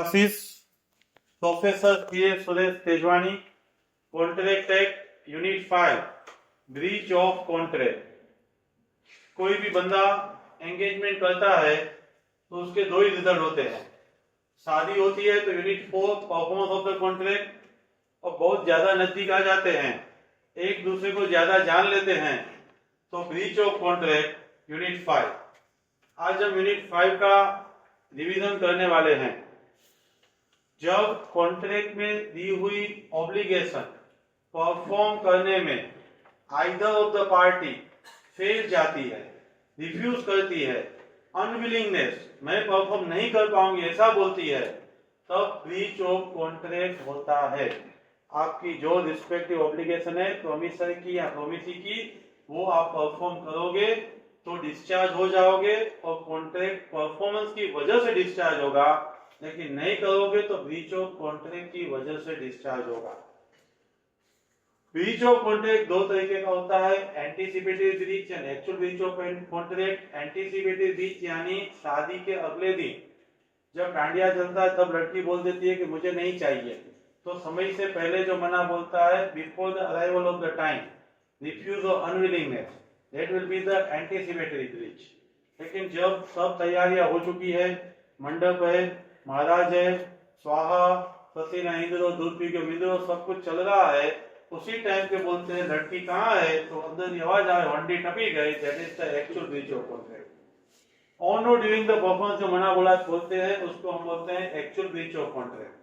Classes, Professor K. Suresh Tejwani, Contract Act, Unit 5, Breach of Contract। कोई भी बंदा engagement करता है तो उसके दो ही रिजल्ट होते हैं। शादी होती है तो unit 4 performance of the contract, और बहुत ज्यादा नजदीक आ जाते हैं, एक दूसरे को ज्यादा जान लेते हैं, तो ब्रीच ऑफ कॉन्ट्रैक्ट यूनिट 5। आज हम यूनिट 5 का रिवीजन करने वाले हैं। जब कॉन्ट्रैक्ट में दी हुई ऑब्लिगेशन परफॉर्म करने में either of the party fail जाती है, रिफ्यूज करती है, अनविलिंगनेस, मैं परफॉर्म नहीं कर पाऊंगी ऐसा बोलती है, तब ब्रीच ऑफ कॉन्ट्रैक्ट होता है। आपकी जो रिस्पेक्टिव ऑब्लिगेशन है प्रोमिसरी की या प्रोमिसी की, वो आप परफॉर्म करोगे तो डिस्चार्ज हो जाओगे और कॉन्ट्रैक्ट परफॉर्मेंस की वजह से डिस्चार्ज होगा, लेकिन नहीं करोगे तो ब्रीच ऑफ कॉन्ट्रैक्ट की वजह से डिस्चार्ज होगा। ब्रीच ऑफ कॉन्ट्रैक्ट दो तरीके का होता है, anticipatory breach and actual breach of contract. Anticipatory breach यानी शादी के अगले दिन जब डांडिया चलता है तब लड़की बोल देती है कि मुझे नहीं चाहिए, तो समय से पहले जो मना बोलता है, before the arrival of the time, refuse और unwillingness, that will be the anticipatory breach. लेकिन जब सब तैयारियां हो चुकी है, मंडप है, महाराज है, स्वाहा पसीना इंद्रो दूध पी के मिद्रो, सब कुछ चल रहा है, उसी टाइम पे बोलते हैं लड़की कहाँ है, तो अंदर की आवाज आए हंडी टपी गई, that is the actual breach of contract. On और ड्यूरिंग द परफॉर्मेंस जो मना बोला बोलते हैं उसको हम बोलते हैं actual breach of contract.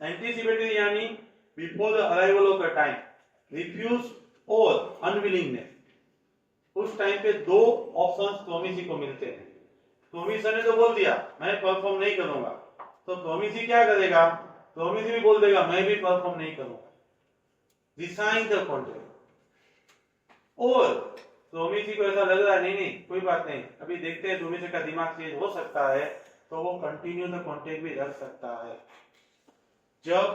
Anticipatory यानी before the arrival of the time, refuse और अनविलिंगनेस। उस टाइम पे दो ऑप्शंस प्रोमिसी को मिलते हैं। प्रोमिसर ने तो बोल दिया मैं परफॉर्म नहीं करूंगा, तो प्रोमिसी क्या करेगा, प्रोमिसी भी बोल देगा मैं भी परफॉर्म नहीं करूंगा, रिसाइन द कॉन्ट्रैक्ट। और प्रोमिसी को ऐसा लग रहा है नहीं कोई बात नहीं, अभी देखते हैं प्रोमिसी का दिमाग चेंज हो सकता है, तो वो कंटिन्यू द कॉन्ट्रैक्ट भी रख सकता है। जब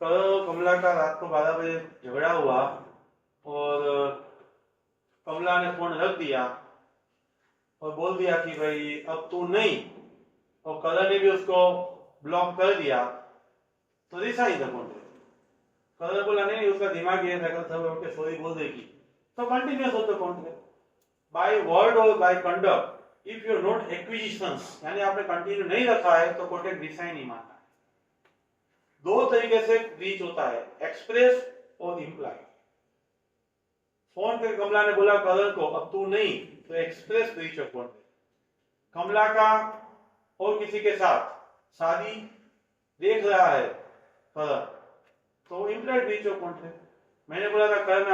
कमला का रात को 12 बजे झगड़ा हुआ और कमला ने फोन रख दिया और बोल दिया कि भाई अब तू नहीं, और कलर ने भी उसको ब्लॉक कर दिया, तो रिसाइन द कॉन्ट्रैक्ट। कलर बोला नहीं, उसका दिमाग ये था सब सॉरी बोल देगी, तो continuous of the contract by word और by conduct. If you not acquisitions यानी आपने कंटिन्यू नहीं रखा है तो कॉन्ट्रैक्ट रिसाइन नहीं मानना है। दो तरीके से ब्रीच होता है, एक्सप्रेस और इंप्लाई। फोन पे कमला ने बोला कलर को अब तू नहीं, तो एक्सप्रेस ब्रीच ऑफ कॉन्ट्रैक्ट। कमला का और किसी के साथ शादी देख रहा है कलर, तो इंप्लाइड ब्रीच ऑफ कॉन्ट्रैक्ट। मैंने बोला था कल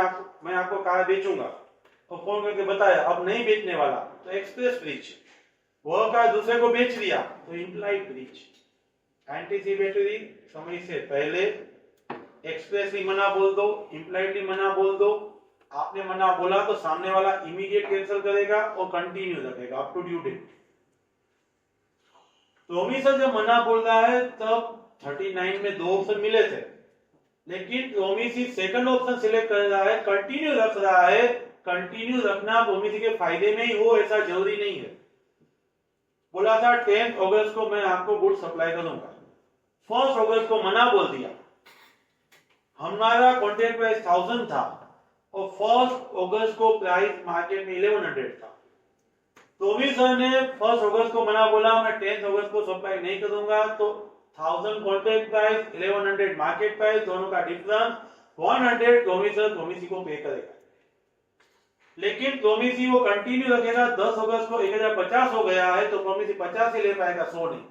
मैं आपको कार बेचूंगा, तो फोन करके बताया अब नहीं बेचने वाला, तो एक्सप्रेस ब्रीच। वह कार दूसरे को बेच दिया, तो इंप्लाइड ब्रीच। एंटीसिपेटरी समय से पहले, एक्सप्रेसली मना बोल दो, इंप्लाइडली मना बोल दो। आपने मना बोला तो सामने वाला इमीडिएट कैंसिल करेगा और कंटिन्यू रखेगा up to due date. Promisor जब मना बोल रहा है तब 39 में दो ऑप्शन मिले थे, लेकिन प्रोमिसी सेकंड ऑप्शन सिलेक्ट कर रहा है, कंटिन्यू रख रहा है। कंटिन्यू रखना प्रोमिसी के फायदे में ही हो ऐसा जरूरी नहीं है। बोला था 10 अगस्त को मैं आपको गुड सप्लाई करूंगा, 1 अगस्त को मना बोल दिया, हमारा कॉन्ट्रैक्ट प्राइस 1000 था और 1 अगस्त को प्राइस मार्केट में 1100 था। प्रोमिसर ने 1 अगस्त को मना बोला मैं 10 अगस्त को सप्लाई नहीं करूंगा, तो 1000 कॉन्ट्रैक्ट प्राइस, 1100 मार्केट प्राइस, दोनों का डिफरेंस 100 प्रोमिसी को पे करेगा। लेकिन प्रोमिसी वो कंटिन्यू रखेगा। 10 अगस्त को 1050 हो गया है तो प्रोमिसी 50 ही ले पाएगा, 100 नहीं।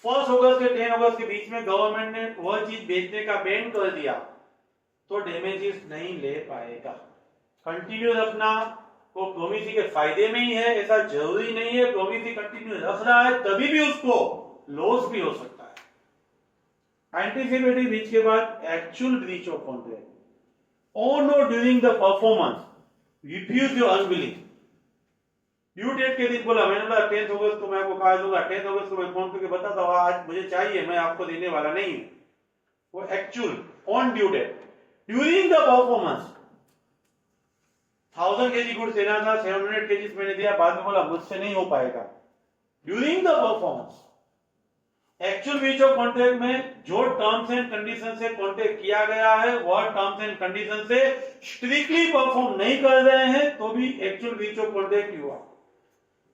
1 अगस्त के 10 अगस्त के बीच में गवर्नमेंट ने वह चीज बेचने का बैन कर दिया, तो डैमेजेस नहीं ले पाएगा। कंटिन्यू रखना वो प्रोमिसी के फायदे में ही है ऐसा जरूरी नहीं है। प्रोमिसी कंटिन्यू रख रहा है तभी भी उसको लॉस भी हो सकता है। एंटीसिपेटरी ब्रीच के बाद actual breach of contract. On और during the performance refuse your unwilling. Due date के दिन बोला, मैंने बोला 10 अगस्त को मैं आपको कार दूंगा, 10 अगस्त को मैं फोन करके बताता हूँ आज मुझे चाहिए, मैं आपको देने वाला नहीं हूं। वो actual on due date. During the performance 1000 KG goods देना था, 700 केजी मैंने दिया, बाद में बोला मुझसे नहीं हो पाएगा। During the performance actual breach of contract में जो टर्म्स एंड कंडीशन से कॉन्ट्रैक्ट किया गया है वह टर्म्स एंड कंडीशन से स्ट्रिक्टली परफॉर्म नहीं कर रहे हैं तो भी एक्चुअल ब्रीच ऑफ कॉन्ट्रैक्ट हुआ।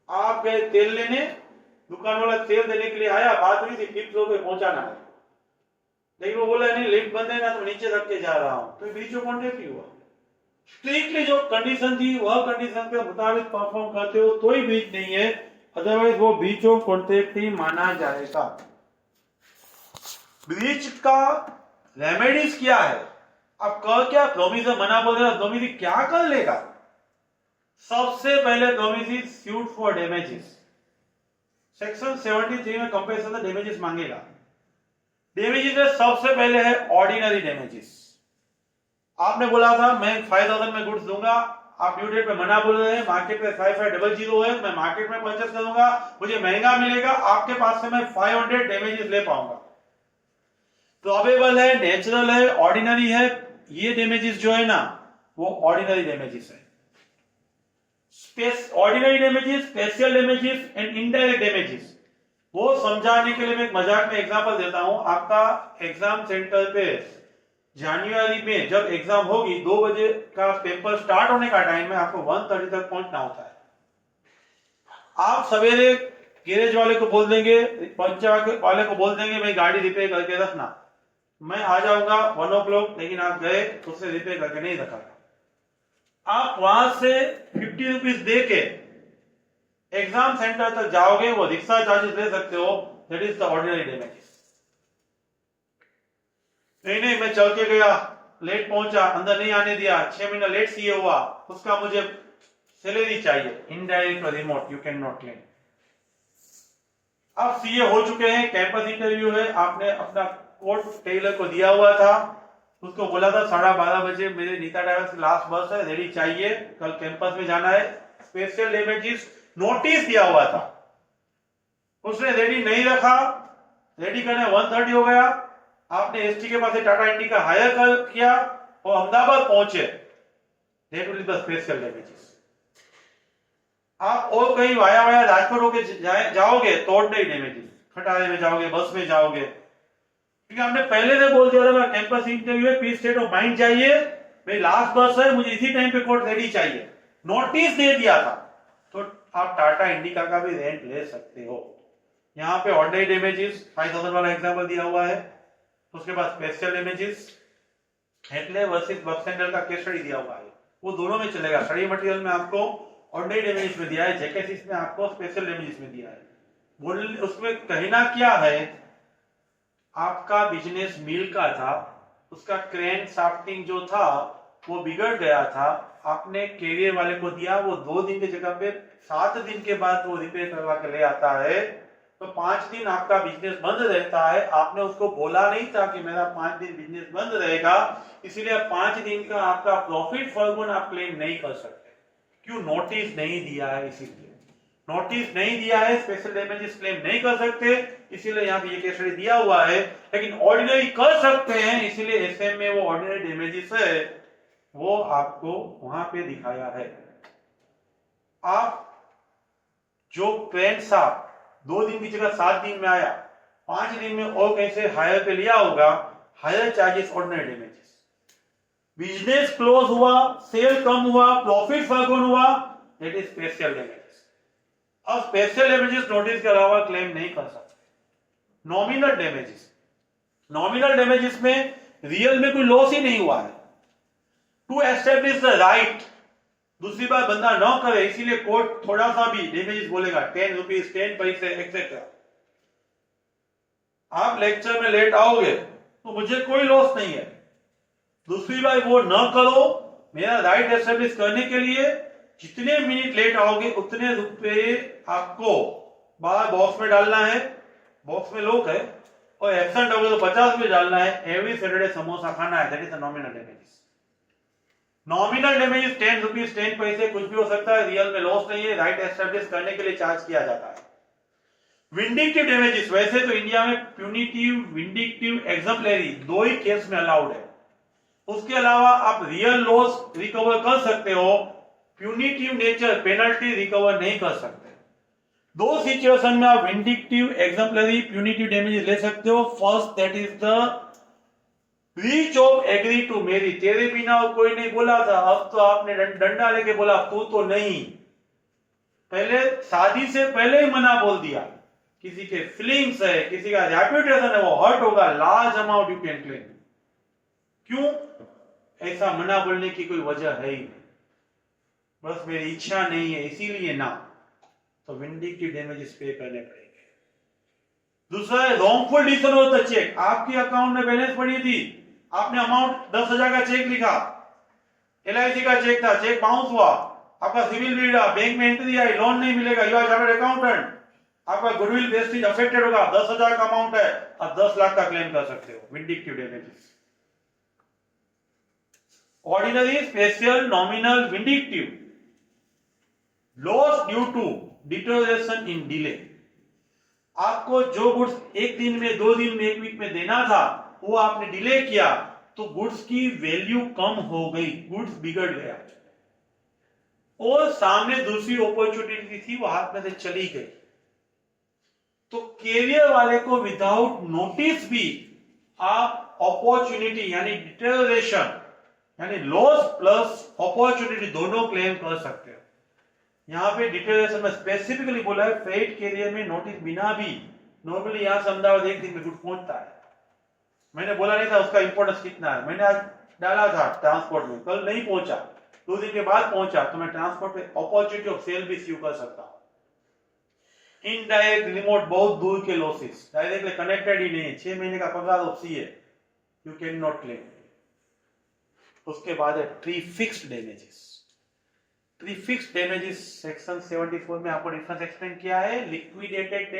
आप गए तेल लेने, दुकान वाला तेल देने के लिए आया, बात हुई थी 500 पे पहुंचाना है, लेकिन वो बोला नहीं लिफ्ट बंद है ना तो नीचे रख के जा रहा हूं, तो ब्रीच ऑफ कॉन्ट्रैक्ट ही हुआ। स्ट्रिक्टली जो कंडीशन थी वह कंडीशन के मुताबिक परफॉर्म करते हो तो ही ब्रीच नहीं है, अदरवाइज वो ब्रीच ऑफ कॉन्ट्रैक्ट ही माना जाएगा। ब्रीच का रेमेडीज क्या है? अब कर क्या, प्रोमिसर मना बोल रहा है, प्रोमिसर क्या कर लेगा? सबसे पहले promisor suit for damages, section 73 में कंपेंसेशन डैमेजेस मांगेगा। डैमेजेस में सबसे पहले है ऑर्डिनरी डैमेजेस। आपने बोला था मैं 5000 में गुड्स दूंगा, आप ड्यू डेट पे मना बोल रहे हैं, मार्केट में 5500 है, मैं मार्केट में परचेस करूंगा, मुझे महंगा मिलेगा, आपके पास से मैं 500 डैमेजेस ले पाऊंगा। प्रोबेबल है, नेचुरल है, ऑर्डिनरी है, ये डैमेजेस जो है ना वो ऑर्डिनरी डैमेजेस है। Ordinary damages, special damages and indirect damages, वो समझाने के लिए मैं एक मजाक में एग्जांपल देता हूं। आपका एग्जाम सेंटर पे जनवरी में जब एग्जाम होगी, 2 बजे का पेपर स्टार्ट होने का टाइम है, आपको 1:30 तक पहुंचना होता है। आप सवेरे गैरेज वाले को बोल देंगे, पंचर वाले को बोल देंगे भाई गाड़ी रिपेयर करके रखना, मैं आ जाऊंगा 1 o'clock, लेकिन आप गए उससे रिपेयर करके नहीं रखा। आप वहां से 50 रुपीज दे के एग्जाम सेंटर तक जाओगे, वो रिक्शा चार्जेस ले सकते हो, that is the ordinary damages. नहीं मैं चल के गया, लेट पहुंचा, अंदर नहीं आने दिया, 6 महीना लेट सीए हुआ, उसका मुझे सैलरी चाहिए, इनडायरेक्ट और remote, you can not claim. आप सीए हो चुके हैं, कैंपस इंटरव्यू है, आपने अपना कोट टेलर को दिया हुआ था, उसको बोला था 12:30 बजे मेरे नीता ड्राइवर की लास्ट बस है, रेडी चाहिए, कल कैंपस में जाना है। स्पेशल डैमेजेस नोटिस दिया हुआ था, उसने रेडी नहीं रखा, रेडी करने 1:30 हो गया, आपने एसटी के पास टाटा इंडी का हायर किया और अहमदाबाद पहुंचे, that will be the special damages. आप और कहीं वाया वाया राजकोट होके जाओगे तो ऑर्डिनरी डैमेजेस, खटारे में जाओगे, बस में जाओगे, क्योंकि हमने पहले से बोल दिया था कैंपस इंटरव्यू है, पीस स्टेट ऑफ माइंड चाहिए, मेरी लास्ट बस है, मुझे इसी टाइम पे कोर्ट रेडी चाहिए, नोटिस दे दिया था, तो आप टाटा इंडिका का भी रेंट ले सकते हो। यहाँ पे ऑर्डिनरी डैमेजेस 5000 वाला एग्जांपल दिया हुआ है, उसके बाद स्पेशल डैमेजेस हेटले वर्सेस बक्सेंडल का केस स्टडी दिया हुआ है, वो दोनों में चलेगा। स्टडी मटेरियल में आपको ऑर्डिनरी डैमेजेस में दिया है, जेकेसीस में आपको स्पेशल डैमेजेस में दिया है। बोल उसमें कहना क्या है, आपका बिजनेस मिल का था, उसका क्रेन शाफ्टिंग जो था वो बिगड़ गया था, आपने कैरियर वाले को दिया, वो 2 दिन की जगह पे 7 दिन के बाद वो रिपेयर करवा के ले आता है, तो 5 दिन आपका बिजनेस बंद रहता है। आपने उसको बोला नहीं था कि मेरा 5 दिन बिजनेस बंद रहेगा, इसीलिए 5 दिन का आपका प्रॉफिट फॉरगोन आप क्लेम नहीं कर सकते। क्यों? नोटिस नहीं दिया है, इसीलिए नोटिस नहीं दिया है, स्पेशल डैमेजेस क्लेम नहीं कर सकते, इसीलिए यहाँ पे ये केस स्टडी दिया हुआ है। लेकिन ऑर्डिनरी कर सकते हैं, इसीलिए एसएम में वो ऑर्डिनरी डैमेजेस है वो आपको वहां पे दिखाया है। आप जो पेंट साफ 2 दिन की जगह 7 दिन में आया, 5 दिन में और कैसे हायर पे लिया होगा, higher charges ordinary damages. Business close हुआ, सेल कम हुआ, प्रॉफिट फॉरगोन हुआ, दैट इज स्पेशल डैमेजेस। अब स्पेशल डैमेजेस नोटिस के अलावा क्लेम नहीं कर सकते। नॉमिनल डैमेजेस, नॉमिनल डैमेजेस में रियल में कोई लॉस ही नहीं हुआ है, टू एस्टेब्लिश द राइट, दूसरी बार बंदा न करे, इसीलिए कोर्ट थोड़ा सा भी डैमेजेस बोलेगा, 10 रुपीज, 10 पैसे एक्सेट्रा। आप लेक्चर में लेट आओगे तो मुझे कोई लॉस नहीं है, दूसरी बार वो न करो, मेरा राइट एस्टेब्लिश करने के लिए जितने मिनट लेट आओगे उतने रुपए आपको बाहर बॉक्स में डालना है, बॉक्स में लोग है, और एब्सेंट होगे तो 50 रुपए डालना है, एवरी सैटरडे समोसा खाना है, that is the nominal damages. Nominal damages 10 rupees, 10 पैसे कुछ भी हो सकता है, रियल में लॉस नहीं है, राइट एस्टेब्लिश करने के लिए चार्ज किया जाता है। विंडिक्टिव डैमेजेस, वैसे तो इंडिया में प्यूनिटिव, विंडिक्टिव, एग्जम्पलरी 2 ही केस में अलाउड है, उसके अलावा आप रियल लॉस रिकवर कर सकते हो, प्यूनिटिव नेचर पेनल्टी रिकवर नहीं कर सकते। दो सिचुएशन में आप विंडिक्टिव, एग्जाम्पलरी, प्यूनिटिव डैमेजेस ले सकते हो। First, that is the breach of agree to marry. तेरे बिना और कोई नहीं बोला था, अब तो आपने डंडा लेके बोला तू तो नहीं। पहले शादी से पहले ही मना बोल दिया। किसी के फीलिंग्स है, किसी का रेपुटेशन है, वो हर्ट होगा, large amount you can claim. क्यों? ऐसा मना बोलने की कोई वजह है ही नहीं, बस मेरी इच्छा नहीं है इसीलिए ना, तो विंडिक्टिव डैमेजेस पे करने पड़ेंगे। दूसरा है wrongful disorder of the cheque. आपके अकाउंट में बैलेंस पड़ी थी, आपने अमाउंट 10,000 का चेक लिखा, LIC का चेक था, चेक बाउंस हुआ, आपका सिविल बिगड़ा, बैंक में एंट्री आई, लोन नहीं मिलेगा, यू आर चार्टर्ड अकाउंटेंट, आपका गुडविल वेस्टेज अफेक्टेड होगा, 10,000 का अमाउंट है, आप 10 लाख का क्लेम कर सकते हो vindictive damages. Ordinary, special, nominal, vindictive. Loss due to deterioration in delay. आपको जो गुड्स एक दिन में, 2 दिन में, 1 वीक में देना था, वो आपने डिले किया, तो गुड्स की वैल्यू कम हो गई, गुड्स बिगड़ गया, और सामने दूसरी अपॉर्चुनिटी थी वो हाथ में से चली गई, तो कैरियर वाले को विदाउट नोटिस भी आप अपॉर्चुनिटी यानी डिटोरेशन यानी लॉस प्लस अपॉर्चुनिटी दोनों क्लेम कर सकते हो। यहां पे डिटोरेशन में स्पेसिफिकली बोला है, फ्रेट कैरियर में नोटिस बिना भी नॉर्मली यहां से अहमदाबाद 1 दिन में गुड पहुंचता है। मैंने बोला नहीं था उसका इंपोर्टेंस कितना है, मैंने आज डाला था ट्रांसपोर्ट में, कल नहीं पहुंचा, 2 दिन के बाद पहुंचा, तो मैं ट्रांसपोर्ट पे अपॉर्चुनिटी ऑफ सेल भी सीव कर सकता हूं। इनडायरेक्ट, रिमोट, बहुत दूर के लॉसेस, डायरेक्टली कनेक्टेड ही नहीं है, 6 महीने का पगार ऑफ सी है, यू कैन नॉट क्लेम। उसके बाद है prefixed damages. Prefixed damages section 74 में आपको डिफरेंस एक्सप्लेन किया है। Liquidated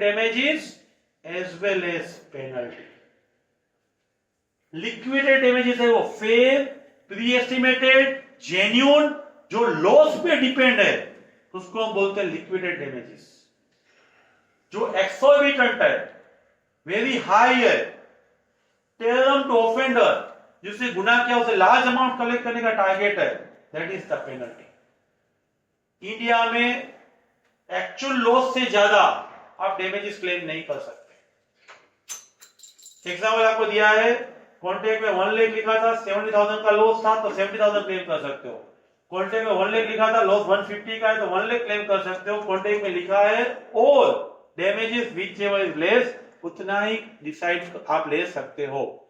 damages as well as penalty. Liquidated damages है वो फेयर, प्री एस्टिमेटेड, जेन्युइन, जो लॉस पे डिपेंड है, उसको हम बोलते हैं लिक्विडेटेड डैमेजेस। जो एक्सोर्बिटेंट है, वेरी हाई है, टेरम टू ऑफेंडर, जिसने गुनाह किया उसे लार्ज अमाउंट कलेक्ट करने का टारगेट है, that is the penalty. India में एक्चुअल लॉस से ज्यादा आप डैमेजेस क्लेम नहीं कर सकते। एग्जाम्पल आपको दिया है, कॉन्ट्रैक्ट में 1 लाख लिखा था, 70,000 का लॉस था, तो 70,000 क्लेम कर सकते हो। कॉन्ट्रैक्ट में 1 लाख लिखा था, लॉस 150 का है, तो 1 लाख क्लेम कर सकते हो। कॉन्ट्रैक्ट में लिखा है और damages which ever is less, उतना ही डिसाइड आप ले सकते हो।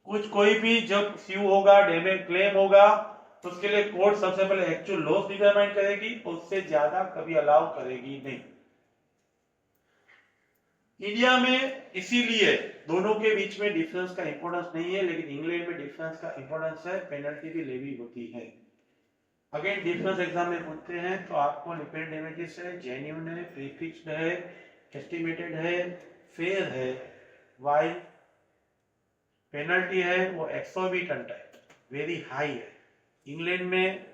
कोई भी जब सीयू होगा, डैमेज क्लेम होगा, तो उसके लिए कोर्ट सबसे पहले एक्चुअल लॉस डिटरमाइन करेगी, उससे ज्यादा कभी अलाउ करेगी नहीं। इंडिया में इसीलिए दोनों के बीच में डिफरेंस का इंपॉर्टेंस नहीं है, लेकिन इंग्लैंड में डिफरेंस का इंपॉर्टेंस है, पेनल्टी भी लेवी होती है। अगेन डिफरेंस एग्जाम में पूछते हैं तो आपको लिक्विड डैमेजेस है, जेन्युइन है, प्रीफिक्स्ड है, एस्टिमेटेड है, फेयर है, वाइल पेनल्टी है वो एक्सोर्बिटेंट है, वेरी हाई है। इंग्लैंड में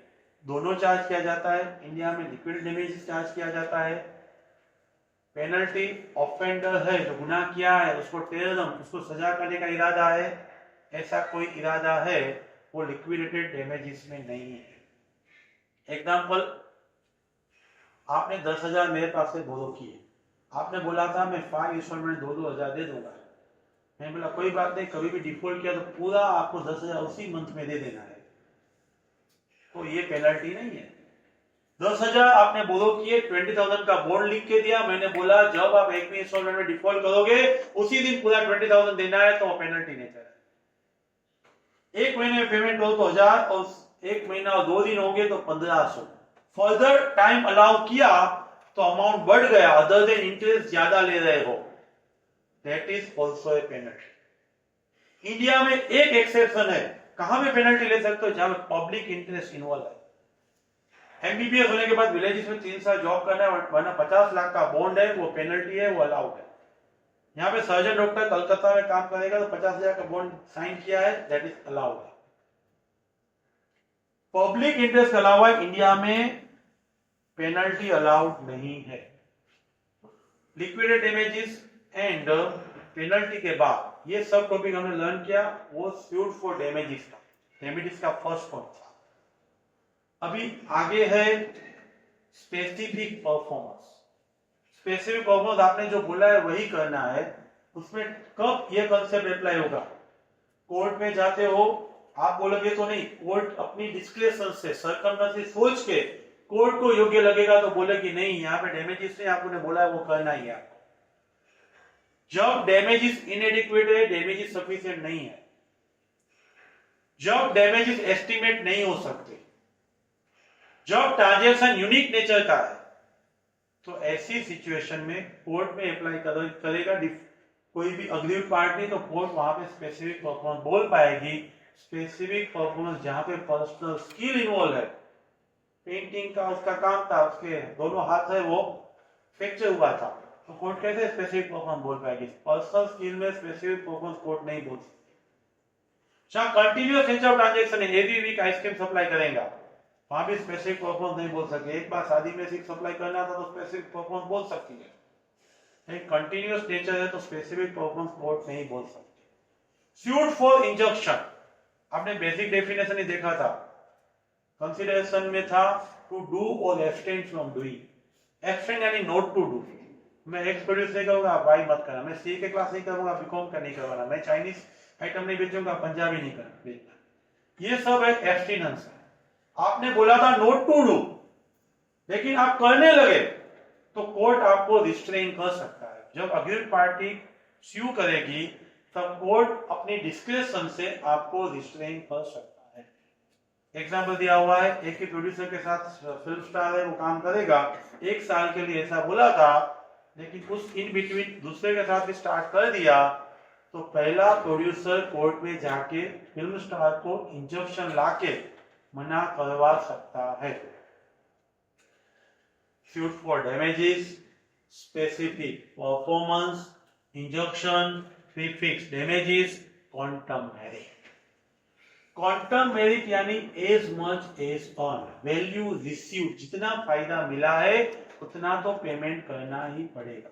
दोनों चार्ज किया जाता है, इंडिया में लिक्विड डैमेजेस चार्ज किया जाता है। पेनल्टी ऑफेंडर है, जो गुनाह किया है उसको टेररिज्म, उसको सजा करने का इरादा है, ऐसा कोई इरादा है वो लिक्विडेटेड डैमेजेस में नहीं है। एग्जाम्पल, आपने 10,000 मेरे पास से बोरो किए, आपने बोला था मैं 5 इंस्टॉलमेंट 2-2 हज़ार दे दूंगा। मैं बोला कोई बात नहीं, कभी भी डिफॉल्ट किया तो पूरा आपको 10,000 उसी मंथ में दे देना है, तो ये पेनल्टी नहीं है। 10,000 आपने बोरो किए, 20,000 का बॉन्ड लिख के दिया, मैंने बोला जब आप 1 इंस्टॉलमेंट में डिफॉल्ट करोगे उसी दिन पूरा 20,000 देना है, तो वो पेनल्टी नहीं है। 1 महीने में पेमेंट हो तो 1,000, और 1 महीना और 2 दिन होंगे तो 1,500। फर्दर टाइम अलाउ किया तो अमाउंट बढ़ गया, अदर देन इंटरेस्ट ज्यादा ले रहे हो, that is also a penalty. India में एक एक्सेप्शन है, कहां में पेनल्टी ले सकते हो, जहां पब्लिक इंटरेस्ट इन्वॉल्व है। एमबीबीएस होने के बाद विलेजेस में 3 साल जॉब करना है, वरना 50 लाख का बॉन्ड है, वो पेनल्टी है, वो अलाउड है। यहाँ पे सर्जन डॉक्टर कलकत्ता में काम करेगा तो 50,000 का बॉन्ड साइन किया है, दैट इज अलाउड है। पब्लिक इंटरेस्ट के अलावा इंडिया में पेनल्टी अलाउड नहीं है। लिक्विडेटेड डैमेजेस एंड पेनल्टी के बाद ये सब टॉपिक हमने लर्न किया, वो सूट फॉर डैमेजेस का फर्स्ट पॉइंट था। अभी आगे है स्पेसिफिक परफॉर्मेंस। स्पेसिफिक परफॉर्मेंस आपने जो बोला है वही करना है। उसमें कब ये कंसेप्ट अप्लाई होगा? कोर्ट में जाते हो, आप बोलोगे तो नहीं, कोर्ट अपनी डिस्क्रिप्शन से सर्कमस्टेंसेस सोच के कोर्ट को योग्य लगेगा तो बोले कि नहीं यहाँ पे डैमेजेस नहीं, आपने बोला है वो करना ही है आपको। जब डैमेजेस इनएडिक्वेट है, डैमेजेस सफिशिएंट नहीं है, जब डैमेजेस एस्टिमेट नहीं हो सकते, जब ट्रांजैक्शन यूनिक नेचर का है, तो ऐसी सिचुएशन में कोर्ट में अप्लाई करेगा कोई भी अग्रीव पार्टी, तो कोर्ट वहां पे स्पेसिफिक परफॉर्मेंस बोल पाएगी। स्पेसिफिक परफॉर्मेंस जहां पे पर्सनल स्किल इन्वॉल्व है, पेंटिंग का उसका काम था, उसके दोनों हाथ है वो फ्रैक्चर हुआ था, तो कोर्ट कैसे स्पेसिफिक परफॉर्मेंस बोल पाएगी? पर्सनल स्किल में स्पेसिफिक परफॉर्मेंस कोर्ट नहीं बोल सकती। जहां कंटिन्यूअस नेचर ऑफ ट्रांजैक्शन है, एवरी वीक आइसक्रीम सप्लाई करेगा, वहां भी स्पेसिफिक परफॉर्मेंस नहीं बोल सकते। एक बार शादी में सिर्फ सप्लाई करना था तो स्पेसिफिक परफॉर्मेंस बोल सकती है। एक कंटिन्यूअस नेचर है तो स्पेसिफिक परफॉर्मेंस कोर्ट नहीं बोल सकती। सूट फॉर इंजंक्शन, आपने बेसिक डेफिनेशन ही देखा था, कंसीडरेशन में था टू डू और एब्सटेन फ्रॉम डूइंग। एब्सटेन यानी नॉट टू डू। मैं एक्स प्रोड्यूस नहीं करूंगा, आप वाई मत करना, मैं सी के क्लास नहीं करूंगा, बीकॉम का नहीं करवाना, मैं चाइनीज आइटम नहीं बेचूंगा, पंजाबी नहीं बेचना, ये सब एक एब्सटेनेंस है। आपने बोला था नॉट टू डू, लेकिन आप करने लगे तो कोर्ट आपको रिस्ट्रेन कर सकता है। जब अग्रीड पार्टी स्यू करेगी तब कोर्ट अपनी डिस्क्रिप्शन से आपको रिस्ट्रेन कर सकता है। एग्जाम्पल दिया हुआ है, एक ही प्रोड्यूसर के साथ फिल्म स्टार है, वो काम करेगा 1 साल के लिए, ऐसा बोला था, लेकिन उस इन बिटवीन दूसरे के साथ भी स्टार्ट कर दिया, तो पहला प्रोड्यूसर कोर्ट में जाके फिल्म स्टार को इंजंक्शन लाके मना करवा सकता है। Suit for damages, specific performance, injunction, prefix damages, quantum merit. Quantum merit यानी as much as on, value received, जितना फायदा मिला है उतना तो पेमेंट करना ही पड़ेगा।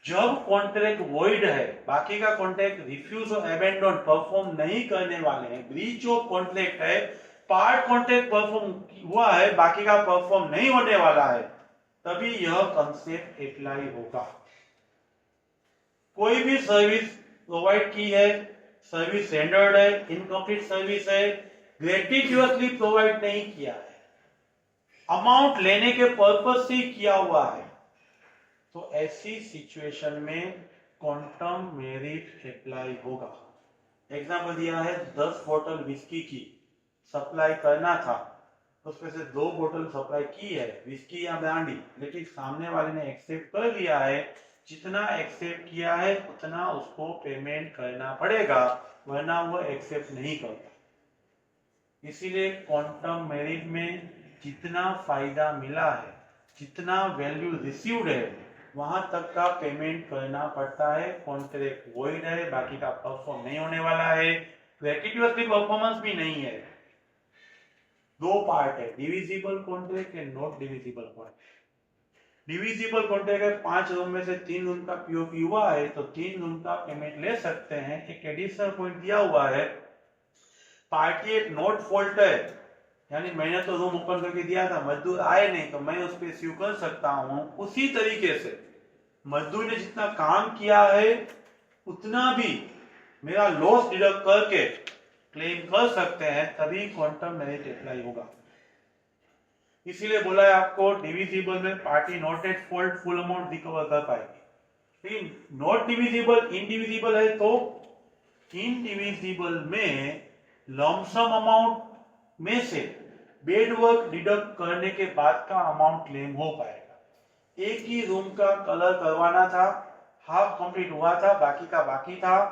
जब कॉन्ट्रैक्ट वॉइड है, बाकी का कॉन्ट्रैक्ट रिफ्यूज और अबैंडन परफॉर्म नहीं करने वाले हैं, ब्रीच ऑफ कॉन्ट्रैक्ट है, पार्ट कॉन्ट्रैक्ट परफॉर्म हुआ है, बाकी का परफॉर्म नहीं होने वाला है, तभी यह कंसेप्ट अप्लाई होगा। कोई भी सर्विस प्रोवाइड की है, सर्विस रेंडर्ड है, इनकम्प्लीट सर्विस है, ग्रेटिट्यूअसली प्रोवाइड नहीं किया है, अमाउंट लेने के पर्पस से किया हुआ है, तो ऐसी सिचुएशन में क्वांटम मेरिट अप्लाई होगा। एग्जांपल दिया है, 10 बोतल विस्की की सप्लाई करना था, उसमें से 2 बोतल सप्लाई की है, विस्की या ब्रांडी, लेकिन सामने वाले ने एक्सेप्ट कर लिया है, जितना एक्सेप्ट किया है उतना उसको पेमेंट करना पड़ेगा, वरना वो एक्सेप्ट नहीं करता। इसीलिए क्वांटम मेरिट में जितना फायदा मिला है, जितना वैल्यू रिसीव्ड है, वहां तक का पेमेंट करना पड़ता है। कॉन्ट्रैक्ट वॉइड है, बाकी का परफॉर्म नहीं होने वाला है, ग्रेटिट्यूअसली परफॉर्मेंस भी नहीं है। 2 पार्ट है, divisible contract and not divisible contract. Divisible contract है, 5 रूम में से 3 रूम का पीओपी हुआ है तो 3 रूम का पेमेंट ले सकते हैं। एक एडिशनल पॉइंट दिया हुआ है, पार्टी एक नॉट फॉल्ट है, यानी मैंने तो रूम ओपन करके दिया था, मजदूर आए नहीं, तो मैं उस पर स्यू कर सकता हूं। उसी तरीके से मजदूर ने जितना काम किया है उतना भी मेरा लॉस डिडक्ट करके क्लेम कर सकते हैं, तभी क्वांटम मेरिट अप्लाई होगा। इसीलिए बोला है आपको, डिविजिबल में party not at fault full amount recover कर पाएगी, लेकिन नॉट डिविजिबल इनडिविजिबल है तो इनडिविजिबल में लमसम अमाउंट में से बेड वर्क डिडक्ट करने के बाद का अमाउंट क्लेम हो पाएगा। एक ही रूम का कलर करवाना था, हाफ कंप्लीट हुआ था, बाकी का बाकी था,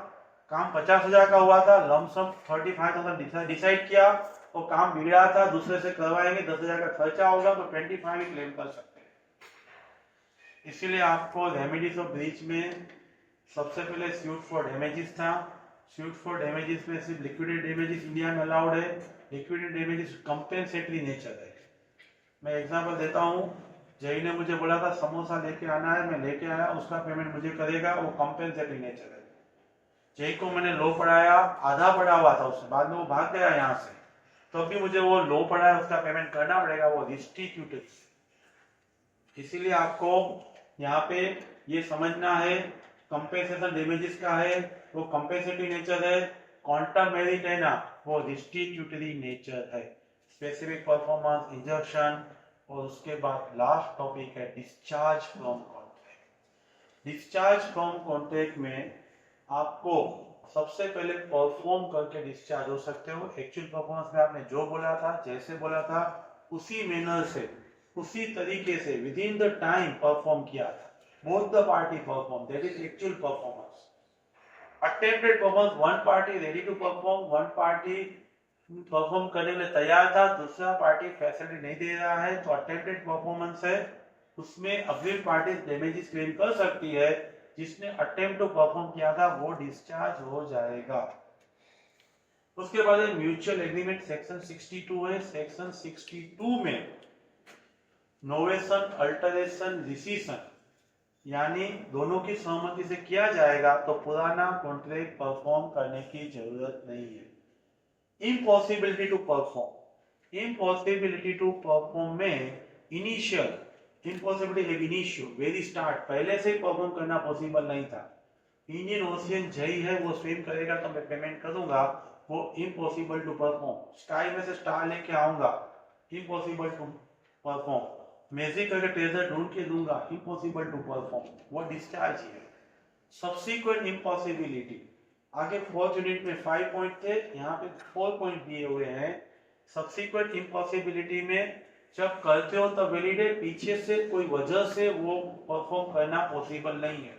काम 50,000 का हुआ था, लमसम 35,000 डिसाइड किया, तो काम बिगड़ा था, दूसरे से करवाएंगे, 10,000 का खर्चा होगा, तो 25 ही क्लेम कर सकते हैं। इसीलिए आपको रेमेडीज ऑफ ब्रीच में सबसे पहले सूट फॉर डैमेजेस था। सूट फॉर डैमेजेस में सिर्फ लिक्विडेटेड डैमेजेस इंडिया में अलाउड है, लिक्विडेटेड डैमेजेस कंपेंसेटरी नेचर है। मैं एग्जांपल देता हूं, जय ने मुझे बोला था समोसा लेके आना है, मैं लेके आया, उसका पेमेंट मुझे करेगा, वो कंपेंसेटरी नेचर है। जय को मैंने लो पढ़ाया, आधा पढ़ा हुआ था उससे, बाद में वो भाग गया यहाँ से, तो भी मुझे वो लो पढ़ा है उसका पेमेंट करना पड़ेगा, वो रिस्टिट्यूटेड। इसीलिए आपको यहाँ पे ये समझना है कंपेंसेशन डेमेजेस का है वो कंपेंसेटरी नेचर है, क्वांटम मेरिट है ना वो रिस्टिट्यूटरी नेचर है, स्पेसिफिक परफॉर्मेंस इंजक्शन, और उसके बाद लास्ट टॉपिक है discharge from contract. Discharge from contract में आपको सबसे पहले परफॉर्म करके डिस्चार्ज हो सकते हो। एक्चुअल परफॉर्मेंस में आपने जो बोला था जैसे बोला था उसी मैनर से उसी तरीके से within the time perform किया था। Both the party perform, that is actual performance. Attempted performance, one party ready to perform, one party perform करने के लिए तैयार था, दूसरा पार्टी फैसिलिटी नहीं दे रहा है, तो अटेम्प्टेड परफॉर्मेंस है, उसमें अग्रिम पार्टी डैमेजेस क्लेम कर सकती है। जिसने अटेम्प्ट टू परफॉर्म किया था वो डिस्चार्ज हो जाएगा। उसके बाद म्यूचुअल एग्रीमेंट सेक्शन 62 है। सेक्शन 62 में नोवेशन, अल्टरेशन, रिसीशन यानी दोनों की सहमति से किया जाएगा तो पुराना कॉन्ट्रैक्ट परफॉर्म करने की जरूरत नहीं है। Impossibility to perform, impossibility to perform में इनिशियल इम्पॉसिबिलिटी इनिशियो वेरी स्टार्ट पहले से परफॉर्म करना पॉसिबल नहीं था। इंडियन ओशियन जय है वो स्विम करेगा तो मैं पेमेंट करूंगा, वो इम्पॉसिबल टू परफॉर्म। स्काई में से स्टार लेके आऊंगा, इम्पॉसिबल टू परफॉर्म। मैजिक करके ट्रेजर ढूंढ के दूंगा, इम्पॉसिबल टू परफॉर्म, वो डिस्चार्ज है। सब्सिक्वेंट इम्पॉसिबिलिटी, आगे 4th यूनिट में 5 पॉइंट थे, यहाँ पे 4 पॉइंट दिए हुए हैं। सब्सिक्वेंट इम्पॉसिबिलिटी में जब करते हो तो वैलिड है, पीछे से कोई वजह से वो परफॉर्म करना पॉसिबल नहीं है।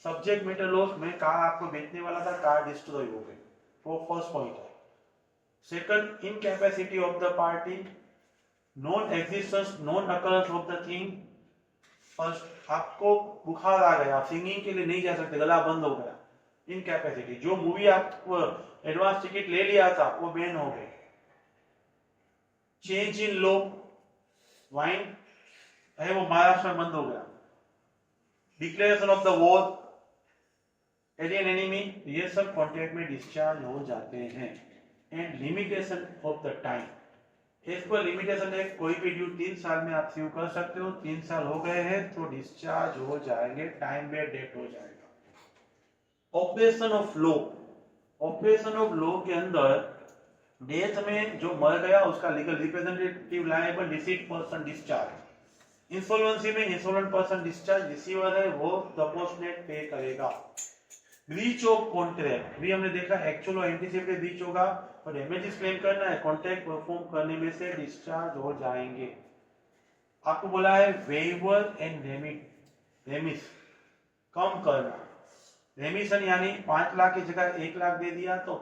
सब्जेक्ट मैटर लॉस, मैं कार आपको बेचने वाला था, कार डिस्ट्रॉय हो गई, वो फर्स्ट पॉइंट है। Second, incapacity of the party, non existence, non occurrence of the thing. First, आपको बुखार आ गया, आप सिंगिंग के लिए नहीं जा सकते, गला बंद हो गया, इनकैपेसिटी। जो मूवी आप एडवांस टिकट ले लिया था वो बैन हो गई। चेंज इन लॉ, वाइन है वो महाराष्ट्र में बंद हो गया। Declaration of the war, alien enemy, ये सब कॉन्ट्रैक्ट में डिस्चार्ज हो जाते हैं। And limitation of the time, इस पर लिमिटेशन है, कोई भी ड्यू 3 साल में आप सीव कर सकते हो, 3 साल हो गए हैं तो डिस्चार्ज हो जाएंगे, टाइम बेड डेट हो जाएगा। Operation of law, operation of law के अंदर डेथ में जो मर गया उसका legal representative liable, deceit person discharge. Insolvency में इंसॉल्वेंट पर्सन डिस्चार्ज, रिसीवर है वो प्रपोर्शनेट पे करेगा। ब्रीच ऑफ कॉन्ट्रैक्ट भी हमने देखा, एक्चुअल और एंटीसिपेटेड ब्रीच होगा और डैमेजेस क्लेम करना है, कॉन्ट्रैक्ट परफॉर्म करने में से डिस्चार्ज हो जाएंगे। आपको बोला है वेवर एंड रेमिस कम करना। रेमिशन यानी 5 लाख की जगह 1 लाख दे दिया तो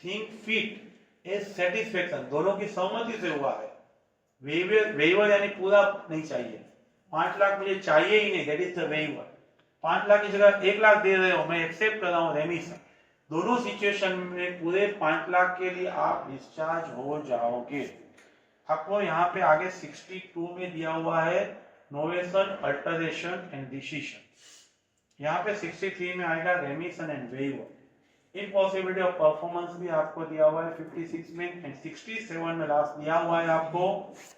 थिंक फिट एज सेटिस्फेक्शन, दोनों की सहमति से हुआ है। वेवर यानी पूरा नहीं चाहिए, 5 लाख मुझे चाहिए ही नहीं, that is the waiver. 5 lakh की जगह 1 लाख दे रहे हो, मैं एक्सेप्ट कर रहा हूँ, रेमिशन। दोनों सिचुएशन में पूरे 5 लाख के लिए आप डिस्चार्ज हो जाओगे। आपको यहाँ पे आगे 62 में दिया हुआ है नोवेशन, अल्टरेशन एंड डिसीशन। यहाँ पे 63 में आएगा remission and waiver. Impossibility of performance भी आपको दिया हुआ है 56 में, एंड 67 में लास्ट दिया हुआ है आपको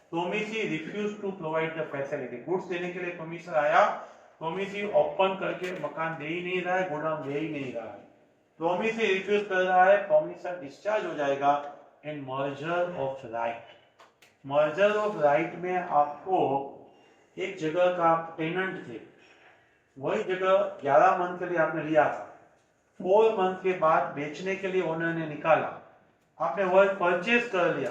promisee refuse to provide the facility. Goods देने के लिए प्रोमिसर आया, प्रोमिसी ओपन करके मकान दे ही नहीं रहा है, गोडाउन दे ही नहीं रहा है, प्रोमिसी रिफ्यूज कर रहा है, प्रोमिसर डिस्चार्ज हो जाएगा। And merger of right, merger of right में आपको एक जगह का टेनेंट थे, वही जगह 11 मंथ के लिए आपने लिया था, 4 मंथ के बाद बेचने के लिए ओनर ने निकाला, आपने वर्क परचेज कर लिया,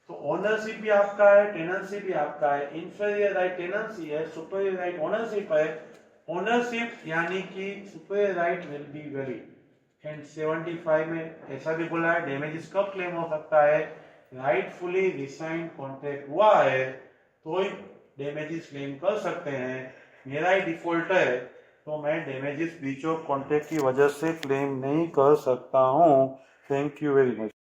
तो ओनरशिप भी आपका है, टेनेंसी भी आपका है। इंफीरियर राइट टेनेंसी है, सुपीरियर राइट ओनरशिप है। ओनरशिप यानी कि superior right will be valid. And 75 में ऐसा भी बोला है डैमेजेस कब क्लेम हो सकता है, राइटफुली रिसाइंड कॉन्ट्रैक्ट हुआ है तो ही डैमेजेस क्लेम कर सकते हैं। मेरा ही डिफॉल्ट है तो मैं डैमेजेस ब्रीच ऑफ कॉन्ट्रैक्ट की वजह से क्लेम नहीं कर सकता हूँ। Thank you very much.